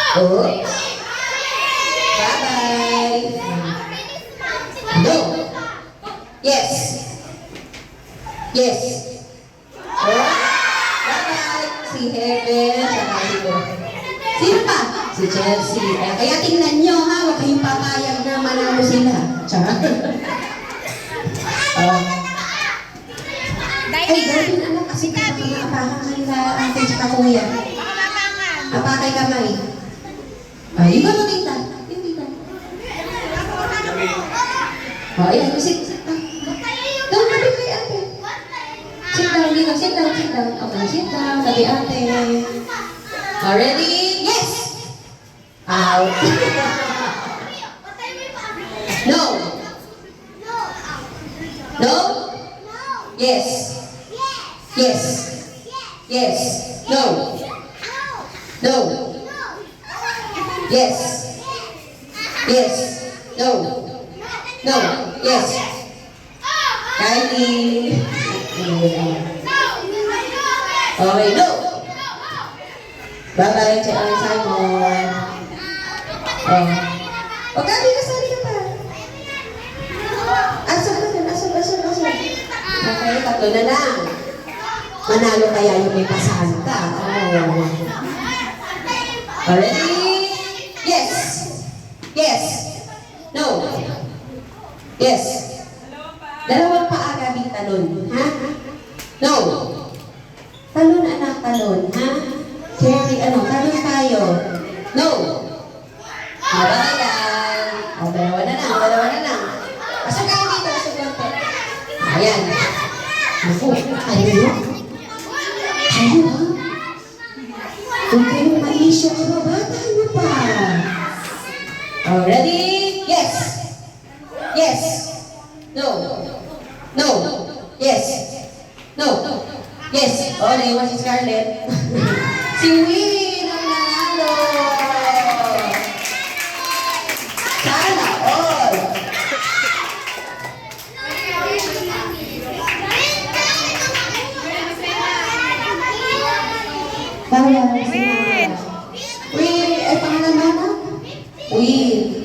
Oops. Bye-bye. No. Yes. Yes. Oh. Bye-bye. Si Heaven, saka sino? Sino pa? Si Chelsea. Kaya tingnan nyo ha, huwag kayong papayag na manalo sila. Tsaka. Ay, Darwin, anak, kasi kapag-apakan kanila ate tsaka kuya. Apakay kamay. Ay, ikaw na tita. Yung tita. Ayan, sit down. Doon, tabi kay ate. Sit down dito, sit down. Okay, sit down, tabi ate. Ready? Yes! Out. No. No? Yes. Yes. Yes. No. No. Yes. Yes. No. No. Yes. Kylie. Okay, no. Bye-bye, Simon. O, Gabi, kasali ka pa. Asal. Okay, tatlo na lang. Manalo kaya yung may pasahan ka. Ready? Yes. Yes. No. Yes. Dalawang paa, Gabi, talon. Ha? No. Talon, anak, talon. Ha? Cherry, talon tayo. No. Bye-bye. Dalawa na lang. Pasok kayo dito, konti. Ayan. Ako, kayo ha? Huwag kayong maisyo ka ba? Tayo pa. Ready? Yes. Yes. No. No. Yes. No. Yes. Naiwan si Scarlett. Si Win ang nanalo. Sana all. Bawal si Mama. Win, pangalan mana? Win.